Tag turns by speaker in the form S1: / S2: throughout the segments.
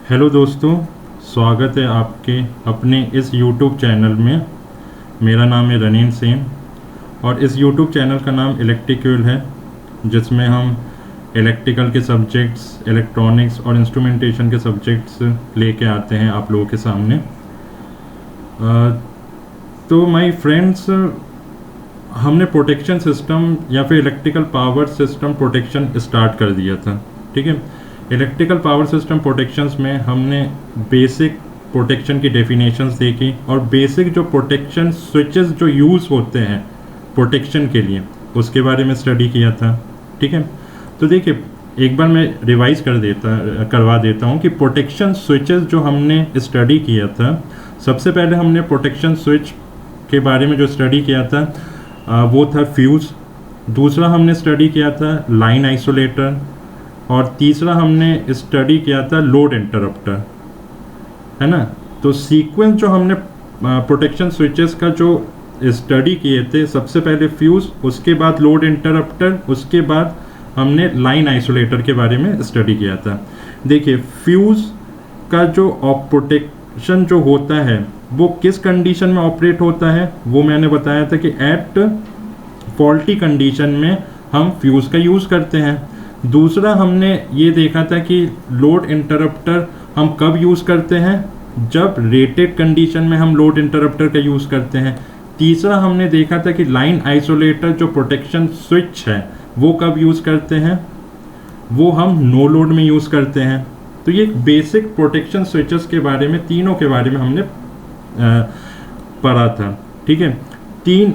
S1: Hello दोस्तों, स्वागत है आपके अपने इस YouTube चैनल में। मेरा नाम है रनीन सेन और इस YouTube चैनल का नाम इलेक्ट्रिक्यूल है, जिसमें हम इलेक्ट्रिकल के सब्जेक्ट्स, इलेक्ट्रॉनिक्स और इंस्ट्रूमेंटेशन के सब्जेक्ट्स लेके आते हैं आप लोगों के सामने। तो माय फ्रेंड्स, हमने प्रोटेक्शन सिस्टम या फिर electrical power system protection start कर दिया था। ठीक है, इलेक्ट्रिकल पावर सिस्टम प्रोटेक्शंस में हमने बेसिक प्रोटेक्शन की डेफिनेशंस देखी और बेसिक जो प्रोटेक्शन स्विचेस जो यूज़ होते हैं प्रोटेक्शन के लिए, उसके बारे में स्टडी किया था। ठीक है, तो देखिए एक बार मैं रिवाइज करवा देता हूँ कि प्रोटेक्शन स्विचेस जो हमने स्टडी किया था, सबसे पहले हमने प्रोटेक्शन स्विच के बारे में जो स्टडी किया था वो था फ्यूज़। दूसरा हमने स्टडी किया था लाइन आइसोलेटर और तीसरा हमने स्टडी किया था लोड इंटरप्टर, है ना। तो सीक्वेंस जो हमने प्रोटेक्शन स्विचेस का जो स्टडी किए थे, सबसे पहले फ्यूज़, उसके बाद लोड इंटरप्टर, उसके बाद हमने लाइन आइसोलेटर के बारे में स्टडी किया था। देखिए फ्यूज़ का जो प्रोटेक्शन जो होता है वो किस कंडीशन में ऑपरेट होता है, वो मैंने बताया था कि एट फॉल्टी कंडीशन में हम फ्यूज़ का यूज़ करते हैं। दूसरा हमने ये देखा था कि लोड इंटरप्टर हम कब यूज़ करते हैं, जब रेटेड कंडीशन में हम लोड इंटरप्टर का यूज़ करते हैं। तीसरा हमने देखा था कि लाइन आइसोलेटर जो प्रोटेक्शन स्विच है वो कब यूज़ करते हैं, वो हम नो लोड में यूज़ करते हैं। तो ये एक बेसिक प्रोटेक्शन स्विचेस के बारे में, तीनों के बारे में हमने पढ़ा था। ठीक है, तीन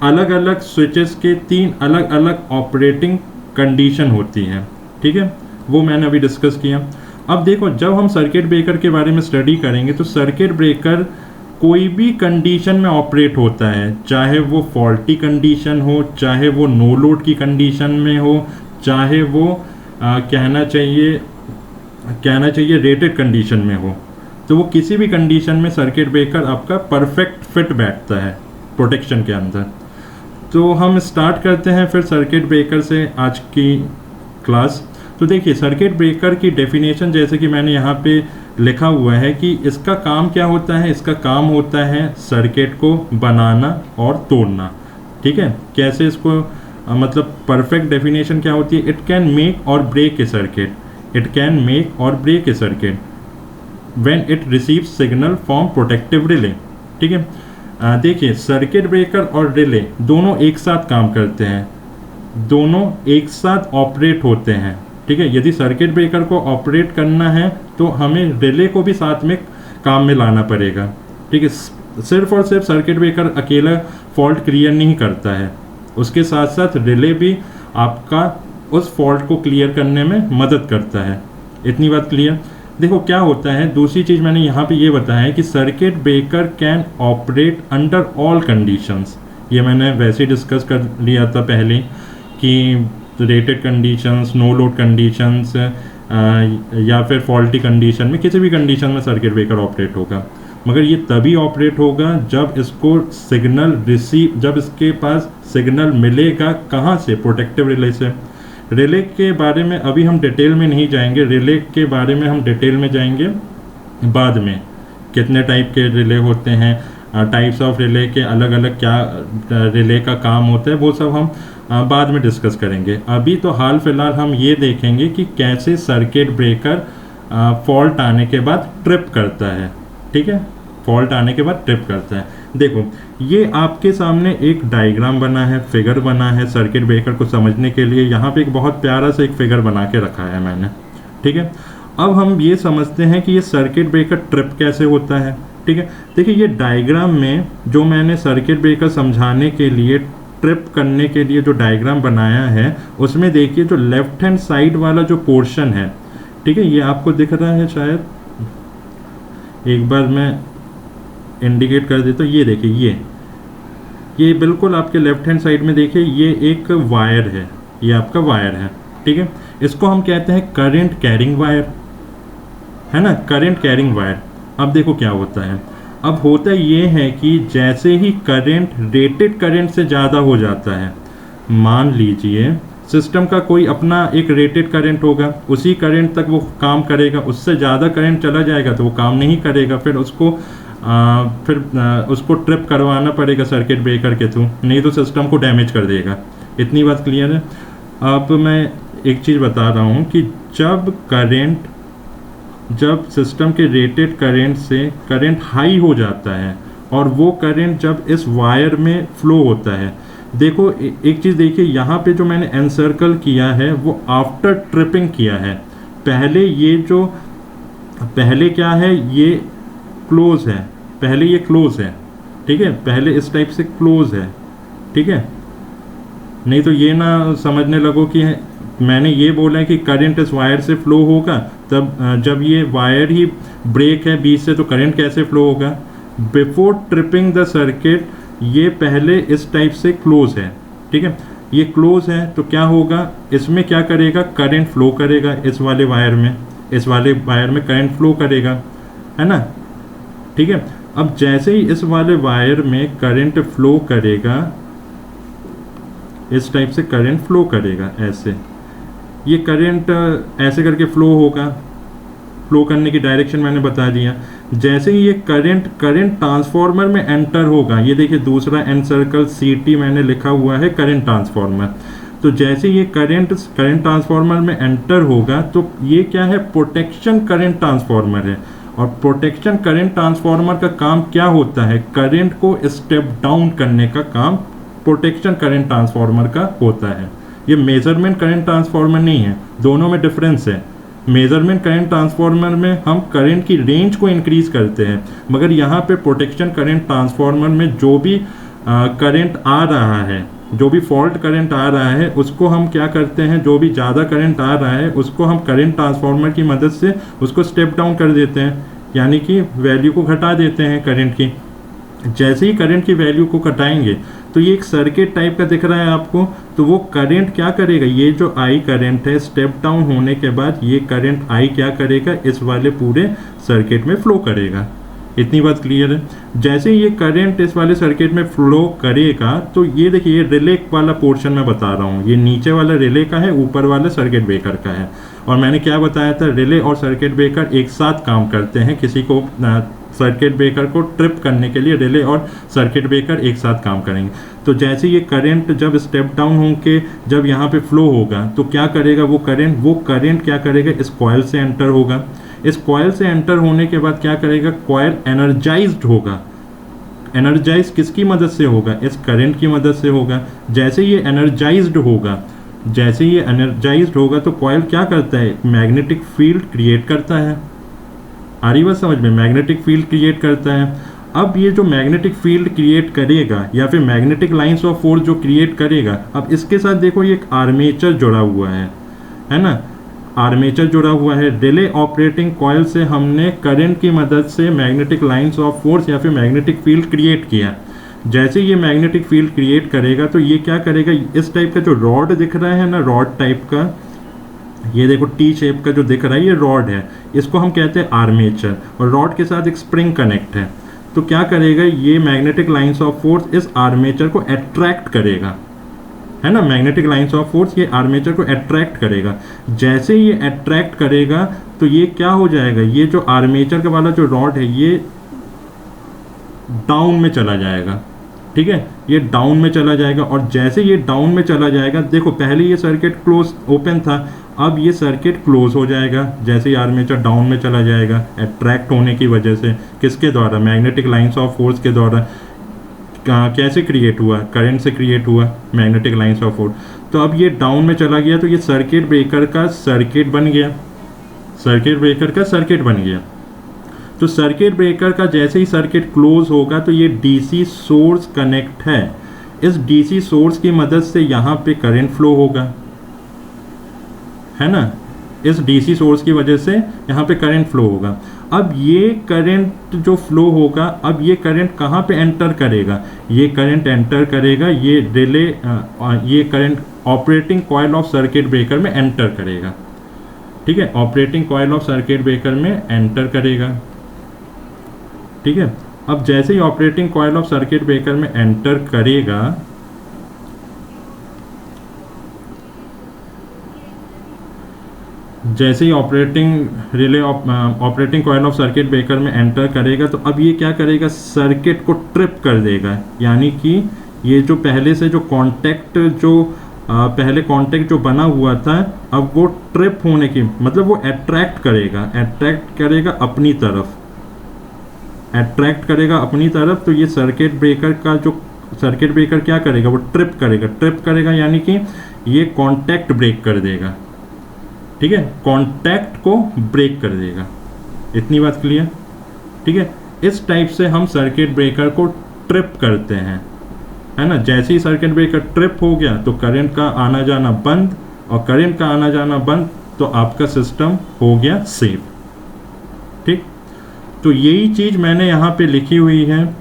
S1: अलग अलग स्विचेस के तीन अलग अलग ऑपरेटिंग कंडीशन होती है। ठीक है, वो मैंने अभी डिस्कस किया। अब देखो, जब हम सर्किट ब्रेकर के बारे में स्टडी करेंगे तो सर्किट ब्रेकर कोई भी कंडीशन में ऑपरेट होता है, चाहे वो फॉल्टी कंडीशन हो, चाहे वो नो लोड की कंडीशन में हो, चाहे वो कहना चाहिए रेटेड कंडीशन में हो। तो वो किसी भी कंडीशन में सर्किट ब्रेकर आपका परफेक्ट फिट बैठता है प्रोटेक्शन के अंदर। तो हम स्टार्ट करते हैं फिर सर्किट ब्रेकर से आज की क्लास। तो देखिए सर्किट ब्रेकर की डेफिनेशन जैसे कि मैंने यहाँ पे लिखा हुआ है कि इसका काम क्या होता है। इसका काम होता है सर्किट को बनाना और तोड़ना। ठीक है, कैसे इसको मतलब परफेक्ट डेफिनेशन क्या होती है, it can make or break a circuit, it can make or break a circuit when it receives signal from protective relay. ठीक है, देखिए सर्किट ब्रेकर और रिले दोनों एक साथ काम करते हैं, दोनों एक साथ ऑपरेट होते हैं। ठीक है, यदि सर्किट ब्रेकर को ऑपरेट करना है तो हमें रिले को भी साथ में काम में लाना पड़ेगा। ठीक है, सिर्फ और सिर्फ सर्किट ब्रेकर अकेला फॉल्ट क्लियर नहीं करता है, उसके साथ साथ रिले भी आपका उस फॉल्ट को क्लियर करने में मदद करता है। इतनी बात क्लियर। देखो क्या होता है, दूसरी चीज़ मैंने यहाँ पे ये बताया है कि circuit breaker can operate under all conditions. ये मैंने वैसे ही डिस्कस कर लिया था पहले कि rated conditions, no load conditions या फिर फॉल्टी कंडीशन में, किसी भी कंडीशन में सर्किट ब्रेकर ऑपरेट होगा। मगर ये तभी ऑपरेट होगा जब इसको सिग्नल जब इसके पास सिग्नल मिलेगा कहाँ से, प्रोटेक्टिव रिले से। रिले के बारे में अभी हम डिटेल में नहीं जाएंगे, रिले के बारे में हम डिटेल में जाएंगे बाद में। कितने टाइप के रिले होते हैं, टाइप्स ऑफ रिले के अलग अलग क्या रिले का काम होता है, वो सब हम बाद में डिस्कस करेंगे। अभी तो हाल फिलहाल हम ये देखेंगे कि कैसे सर्किट ब्रेकर फॉल्ट आने के बाद ट्रिप करता है। ठीक है, फॉल्ट आने के बाद ट्रिप करता है। देखो ये आपके सामने एक डायग्राम बना है, फिगर बना है सर्किट ब्रेकर को समझने के लिए। यहाँ पे एक बहुत प्यारा सा एक फिगर बना के रखा है मैंने। ठीक है, अब हम ये समझते हैं कि ये सर्किट ब्रेकर ट्रिप कैसे होता है। ठीक है, देखिए ये डायग्राम में जो मैंने सर्किट ब्रेकर समझाने के लिए, ट्रिप करने के लिए जो डायग्राम बनाया है, उसमें देखिए जो लेफ्ट हैंड साइड वाला जो पोर्शन है, ठीक है, ये आपको दिख रहा है शायद, एक बार मैं इंडिकेट कर देता हूँ। ये देखिए, ये बिल्कुल आपके लेफ्ट हैंड साइड में देखिए, ये एक वायर है, ये आपका वायर है। ठीक है, इसको हम कहते हैं करंट कैरिंग वायर, है ना, करंट कैरिंग वायर। अब देखो क्या होता है, अब होता ये है कि जैसे ही करंट रेटेड करंट से ज़्यादा हो जाता है, मान लीजिए सिस्टम का कोई अपना एक रेटेड करंट होगा, उसी करंट तक वो काम करेगा, उससे ज़्यादा करंट चला जाएगा तो वो काम नहीं करेगा, फिर उसको ट्रिप करवाना पड़ेगा सर्किट ब्रेकर के थ्रू, नहीं तो सिस्टम को डैमेज कर देगा। इतनी बात क्लियर है। अब मैं एक चीज़ बता रहा हूँ कि जब सिस्टम के रेटेड करंट से करंट हाई हो जाता है और वो करंट जब इस वायर में फ्लो होता है, देखो एक चीज़ देखिए, यहाँ पे जो मैंने एनसर्कल किया है वो आफ्टर ट्रिपिंग किया है। पहले क्या है, ये क्लोज है, पहले ये क्लोज है, ठीक है, पहले इस टाइप से क्लोज है, ठीक है। नहीं तो ये ना समझने लगो कि मैंने ये बोला है कि करंट इस वायर से फ्लो होगा, तब जब ये वायर ही ब्रेक है बीच से तो करंट कैसे फ्लो होगा। बिफोर ट्रिपिंग द सर्किट ये पहले इस टाइप से क्लोज है, ठीक है, ये क्लोज है, तो क्या होगा, इसमें क्या करेगा, करंट फ्लो करेगा, इस वाले वायर में करंट फ्लो करेगा, है ना, ठीक है। अब जैसे ही इस वाले वायर में करंट फ्लो करेगा, इस टाइप से करंट फ्लो करेगा, ऐसे ये करंट ऐसे करके फ्लो होगा। फ्लो करने की डायरेक्शन मैंने बता दिया। जैसे ही ये करंट ट्रांसफार्मर में एंटर होगा, ये देखिए दूसरा एनसर्कल CT मैंने लिखा हुआ है करंट ट्रांसफार्मर। तो जैसे ये करंट ट्रांसफार्मर में एंटर होगा तो ये क्या है, प्रोटेक्शन करंट ट्रांसफार्मर है। और प्रोटेक्शन करंट ट्रांसफार्मर का काम क्या होता है, करंट को स्टेप डाउन करने का काम प्रोटेक्शन करंट ट्रांसफार्मर का होता है। ये मेजरमेंट करंट ट्रांसफार्मर नहीं है, दोनों में डिफरेंस है। मेजरमेंट करंट ट्रांसफार्मर में हम करंट की रेंज को इंक्रीज करते हैं, मगर यहाँ पे प्रोटेक्शन करंट ट्रांसफार्मर में जो भी करंट आ रहा है, जो भी फॉल्ट करंट आ रहा है, उसको हम क्या करते हैं, जो भी ज़्यादा करंट आ रहा है उसको हम करंट ट्रांसफार्मर की मदद से उसको स्टेप डाउन कर देते हैं, यानी कि वैल्यू को घटा देते हैं करंट की। जैसे ही करंट की वैल्यू को घटाएंगे तो ये एक सर्किट टाइप का दिख रहा है आपको, तो वो करंट क्या करेगा, ये जो I करंट है स्टेप डाउन होने के बाद ये करंट I क्या करेगा, इस वाले पूरे सर्किट में फ्लो करेगा। इतनी बात क्लियर है। जैसे ये करंट इस वाले सर्किट में फ्लो करेगा तो ये देखिए, ये रिले वाला पोर्शन मैं बता रहा हूँ, ये नीचे वाला रिले का है, ऊपर वाला सर्किट ब्रेकर का है। और मैंने क्या बताया था, रिले और सर्किट ब्रेकर एक साथ काम करते हैं। किसी को सर्किट ब्रेकर को ट्रिप करने के लिए रिले और सर्किट ब्रेकर एक साथ काम करेंगे। तो जैसे ये करंट जब स्टेप डाउन होके जब यहाँ पे फ्लो होगा तो क्या करेगा, वो करंट क्या करेगा, इस कॉइल से एंटर होगा। इस कॉइल से एंटर होने के बाद क्या करेगा, कॉइल एनर्जाइज्ड होगा। एनर्जाइज किसकी मदद से होगा, इस करंट की मदद से होगा। जैसे ये एनर्जाइज्ड होगा तो कॉइल क्या करता है, मैग्नेटिक फील्ड क्रिएट करता है। आ रही बात समझ में, मैग्नेटिक फील्ड क्रिएट करता है। अब ये जो मैग्नेटिक फील्ड क्रिएट करेगा या फिर मैग्नेटिक लाइंस ऑफ फोर्स जो क्रिएट करेगा, अब इसके साथ देखो ये एक आर्मेचर जुड़ा हुआ है ना, आर्मेचर जुड़ा हुआ है। रिले ऑपरेटिंग कॉइल से हमने करंट की मदद से मैग्नेटिक लाइंस ऑफ फोर्स या फिर मैग्नेटिक फील्ड क्रिएट किया। जैसे ये मैग्नेटिक फील्ड क्रिएट करेगा तो ये क्या करेगा, इस टाइप का जो रॉड दिख रहा है ना, रॉड टाइप का, ये देखो टी शेप का जो दिख रहा है, ये रॉड है, इसको हम कहते हैं आर्मेचर। और रॉड के साथ एक स्प्रिंग कनेक्ट है। तो क्या करेगा, ये मैग्नेटिक लाइंस ऑफ फोर्स इस आर्मेचर को अट्रैक्ट करेगा, है ना, मैग्नेटिक लाइंस ऑफ फोर्स ये आर्मेचर को अट्रैक्ट करेगा। जैसे ये अट्रैक्ट करेगा तो ये क्या हो जाएगा, ये जो आर्मेचर का वाला जो रॉड है ये डाउन में चला जाएगा, ठीक है, ये डाउन में चला जाएगा। और जैसे ये डाउन में चला जाएगा, देखो पहले ये सर्किट क्लोज ओपन था, अब ये सर्किट क्लोज हो जाएगा जैसे ही आर्मेचर डाउन में चला जाएगा, अट्रैक्ट होने की वजह से। किसके द्वारा, मैग्नेटिक लाइंस ऑफ फोर्स के द्वारा। कैसे क्रिएट हुआ, करंट से क्रिएट हुआ मैग्नेटिक लाइंस ऑफ फोर्स। तो अब ये डाउन में चला गया तो ये सर्किट ब्रेकर का सर्किट बन गया, सर्किट ब्रेकर का सर्किट बन गया। तो सर्किट ब्रेकर का जैसे ही सर्किट क्लोज होगा तो ये डीसी सोर्स कनेक्ट है, इस डीसी सोर्स की मदद से यहाँ पे करंट फ्लो होगा, है ना, इस डीसी सोर्स की वजह से यहाँ पे करंट फ्लो होगा। अब ये करंट जो फ्लो होगा, अब ये करंट कहाँ पे एंटर करेगा, ये करंट एंटर करेगा, ये रिले, ये current operating coil of circuit breaker में एंटर करेगा, ठीक है, operating coil of circuit breaker में एंटर करेगा, ठीक है। अब जैसे ही operating coil of circuit breaker में एंटर करेगा जैसे ही operating coil of circuit breaker में एंटर करेगा तो अब ये क्या करेगा, सर्किट को ट्रिप कर देगा। यानी कि ये जो पहले से जो पहले कांटेक्ट जो बना हुआ था, अब वो ट्रिप होने की मतलब वो अट्रैक्ट करेगा अपनी तरफ। तो ये सर्किट ब्रेकर क्या करेगा, वो ट्रिप करेगा यानी कि ये कांटेक्ट ब्रेक कर देगा। ठीक है, कांटेक्ट को ब्रेक कर देगा। इतनी बात क्लियर? ठीक है, इस टाइप से हम सर्किट ब्रेकर को ट्रिप करते हैं, है ना। जैसे ही सर्किट ब्रेकर ट्रिप हो गया तो करंट का आना जाना बंद, और करंट का आना जाना बंद तो आपका सिस्टम हो गया सेफ। ठीक, तो यही चीज़ मैंने यहाँ पे लिखी हुई है,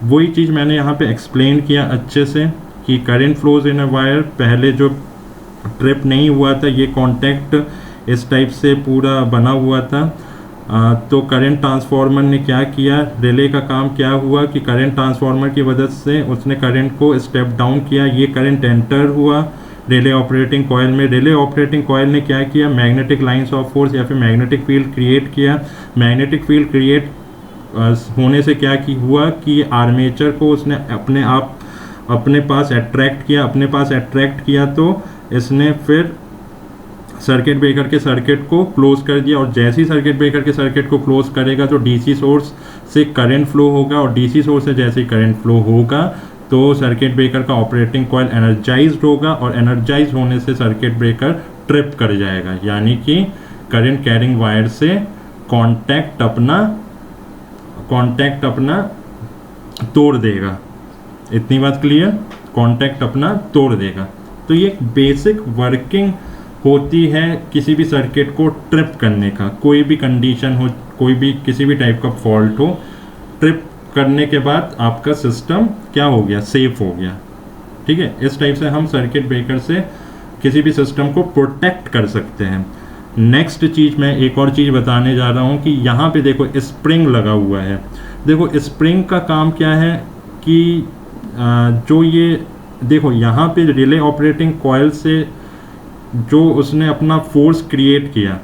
S1: वही चीज़ मैंने यहाँ पे एक्सप्लेन किया अच्छे से कि current flows in a wire. पहले जो ट्रिप नहीं हुआ था, ये कॉन्टैक्ट इस टाइप से पूरा बना हुआ था। तो करंट ट्रांसफार्मर ने क्या किया, रिले का काम क्या हुआ कि करंट ट्रांसफार्मर की वजह से उसने करंट को स्टेप डाउन किया। ये करंट एंटर हुआ रिले ऑपरेटिंग कॉइल में। रिले ऑपरेटिंग कॉइल ने क्या किया, मैग्नेटिक लाइंस ऑफ फोर्स या फिर मैग्नेटिक फील्ड क्रिएट किया। मैग्नेटिक फील्ड क्रिएट होने से क्या हुआ कि आर्मेचर को उसने अपने पास अट्रैक्ट किया तो इसने फिर सर्किट ब्रेकर के सर्किट को क्लोज कर दिया। और जैसे ही सर्किट ब्रेकर के सर्किट को क्लोज करेगा तो डीसी सोर्स से करंट फ्लो होगा, और डीसी सोर्स से जैसे ही करंट फ्लो होगा तो सर्किट ब्रेकर का ऑपरेटिंग कॉइल एनर्जाइज्ड होगा, और एनर्जाइज होने से सर्किट ब्रेकर ट्रिप कर जाएगा। यानी कि करंट कैरिंग वायर से कॉन्टैक्ट अपना तोड़ देगा। इतनी बात क्लियर? कॉन्टैक्ट अपना तोड़ देगा। तो ये एक बेसिक वर्किंग होती है किसी भी सर्किट को ट्रिप करने का। कोई भी कंडीशन हो, किसी भी टाइप का फॉल्ट हो, ट्रिप करने के बाद आपका सिस्टम क्या हो गया, सेफ हो गया। ठीक है, इस टाइप से हम सर्किट ब्रेकर से किसी भी सिस्टम को प्रोटेक्ट कर सकते हैं। नेक्स्ट चीज़ मैं एक और चीज़ बताने जा रहा हूँ कि यहाँ पे देखो स्प्रिंग लगा हुआ है। देखो स्प्रिंग का काम क्या है कि जो ये देखो यहाँ पे रिले ऑपरेटिंग कॉइल से जो उसने अपना फोर्स क्रिएट किया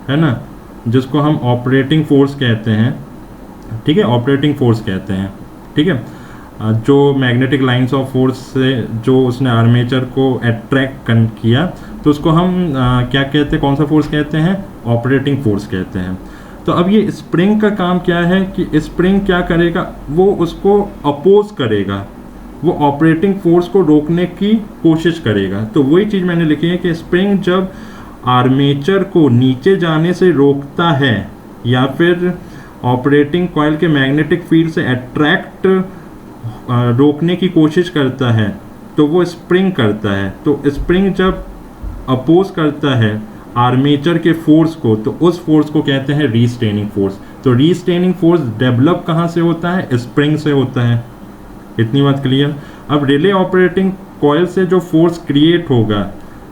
S1: है ना, जिसको हम ऑपरेटिंग फोर्स कहते हैं। ठीक है, ऑपरेटिंग फोर्स कहते हैं। ठीक है, जो मैग्नेटिक लाइंस ऑफ फोर्स से जो उसने आर्मेचर को अट्रैक्ट किया तो उसको हम क्या कहते हैं, कौन सा फोर्स कहते हैं, ऑपरेटिंग फोर्स कहते हैं। तो अब ये स्प्रिंग का काम क्या है कि स्प्रिंग क्या करेगा, वो उसको अपोज करेगा, वो ऑपरेटिंग फोर्स को रोकने की कोशिश करेगा। तो वही चीज़ मैंने लिखी है कि स्प्रिंग जब आर्मेचर को नीचे जाने से रोकता है या फिर ऑपरेटिंग कॉइल के मैग्नेटिक फील्ड से अट्रैक्ट रोकने की कोशिश करता है तो वो स्प्रिंग करता है। तो स्प्रिंग जब अपोज करता है आर्मेचर के फोर्स को तो उस फोर्स को कहते हैं रीस्ट्रेनिंग फोर्स। तो रीस्ट्रेनिंग फोर्स डेवलप कहाँ से होता है, स्प्रिंग से होता है। इतनी बात क्लियर? अब रिले ऑपरेटिंग कॉइल से जो फोर्स क्रिएट होगा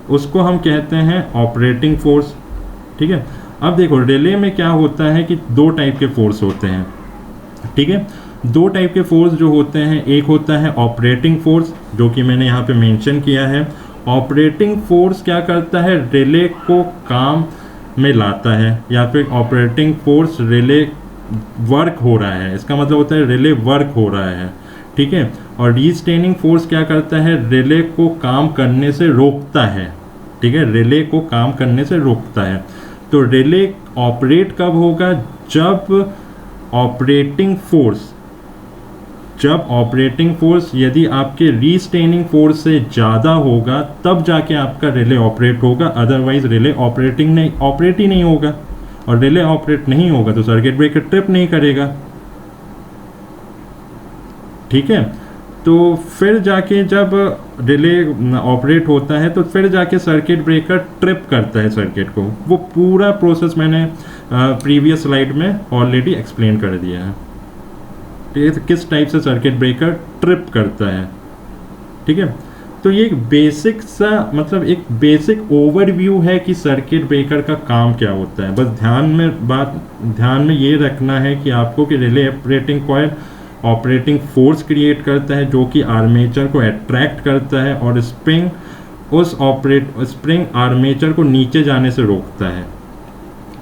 S1: उसको हम कहते हैं ऑपरेटिंग फोर्स। ठीक है, अब देखो रिले में क्या होता है कि दो टाइप के फोर्स होते हैं। ठीक है, दो टाइप के फोर्स जो होते हैं, एक होता है ऑपरेटिंग फोर्स जो कि मैंने यहाँ पे मेंशन किया है। ऑपरेटिंग फोर्स क्या करता है, रिले को काम में लाता है, या फिर ऑपरेटिंग फोर्स रिले वर्क हो रहा है, इसका मतलब होता है रिले वर्क हो रहा है। ठीक है, और रीस्ट्रेनिंग फोर्स क्या करता है, रिले को काम करने से रोकता है। ठीक है, रिले को काम करने से रोकता है। तो रिले ऑपरेट कब होगा, जब ऑपरेटिंग फोर्स यदि आपके रीस्ट्रेनिंग फोर्स से ज़्यादा होगा तब जाके आपका रिले ऑपरेट होगा, अदरवाइज रिले ऑपरेट ही नहीं होगा। और रिले ऑपरेट नहीं होगा तो सर्किट ब्रेकर ट्रिप नहीं करेगा। ठीक है, तो फिर जाके जब रिले ऑपरेट होता है तो फिर जाके सर्किट ब्रेकर ट्रिप करता है सर्किट को। वो पूरा प्रोसेस मैंने प्रीवियस स्लाइड में ऑलरेडी एक्सप्लेन कर दिया है किस टाइप से सर्किट ब्रेकर ट्रिप करता है। ठीक है, तो ये एक बेसिक सा मतलब एक बेसिक ओवरव्यू है कि सर्किट ब्रेकर का काम क्या होता है। बस ध्यान में ये रखना है कि आपको कि relay operating coil operating force create करता है जो कि आर्मेचर को अट्रैक्ट करता है, और स्प्रिंग उस स्प्रिंग आर्मेचर को नीचे जाने से रोकता है।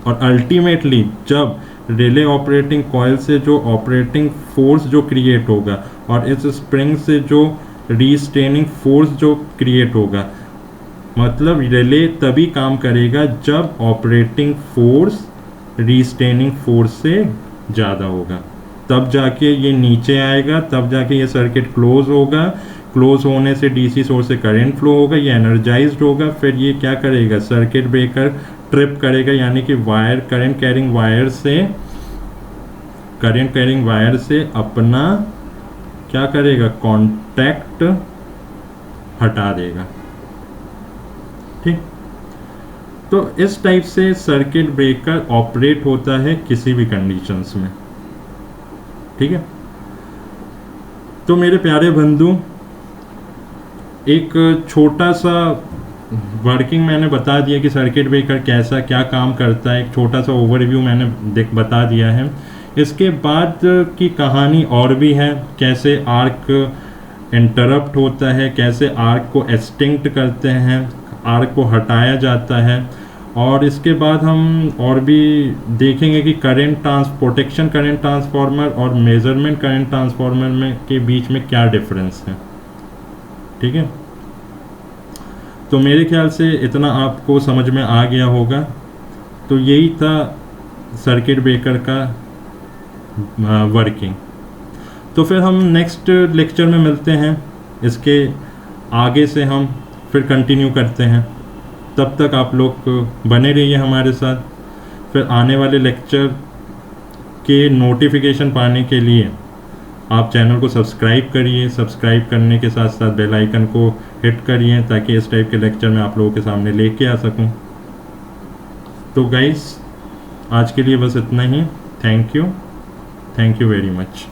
S1: और अल्टीमेटली जब रिले ऑपरेटिंग कॉइल से जो ऑपरेटिंग फोर्स जो क्रिएट होगा और इस स्प्रिंग से जो रीस्ट्रेनिंग फोर्स जो क्रिएट होगा, मतलब रिले तभी काम करेगा जब ऑपरेटिंग फोर्स रीस्ट्रेनिंग फोर्स से ज़्यादा होगा, तब जाके ये नीचे आएगा, तब जाके ये सर्किट क्लोज होगा। क्लोज होने से डीसी सोर्स से करंट फ्लो होगा, ये एनर्जाइज्ड होगा। फिर ये क्या करेगा, सर्किट ब्रेकर ट्रिप करेगा, यानी कि करंट कैरिंग वायर से अपना क्या करेगा, कांटेक्ट हटा देगा। ठीक, तो इस टाइप से सर्किट ब्रेकर ऑपरेट होता है किसी भी कंडीशंस में। ठीक है, तो मेरे प्यारे बंधु, एक छोटा सा वर्किंग मैंने बता दिया कि सर्किट ब्रेकर कैसा क्या काम करता है, एक छोटा सा ओवरव्यू मैंने बता दिया है। इसके बाद की कहानी और भी है, कैसे आर्क इंटरप्ट होता है, कैसे आर्क को एक्सटिंक्ट करते हैं, आर्क को हटाया जाता है। और इसके बाद हम और भी देखेंगे कि प्रोटेक्शन करंट ट्रांसफार्मर और मेजरमेंट करंट ट्रांसफार्मर में के बीच में क्या डिफरेंस है। ठीक है, तो मेरे ख्याल से इतना आपको समझ में आ गया होगा। तो यही था सर्किट ब्रेकर का वर्किंग। तो फिर हम नेक्स्ट लेक्चर में मिलते हैं, इसके आगे से हम फिर कंटिन्यू करते हैं। तब तक आप लोग बने रहिए हमारे साथ। फिर आने वाले लेक्चर के नोटिफिकेशन पाने के लिए आप चैनल को सब्सक्राइब करिए, सब्सक्राइब करने के साथ साथ बेल आइकन को हिट करिए, ताकि इस टाइप के लेक्चर मैं आप लोगों के सामने लेके आ सकूं। तो गाइस, आज के लिए बस इतना ही। Thank you very much.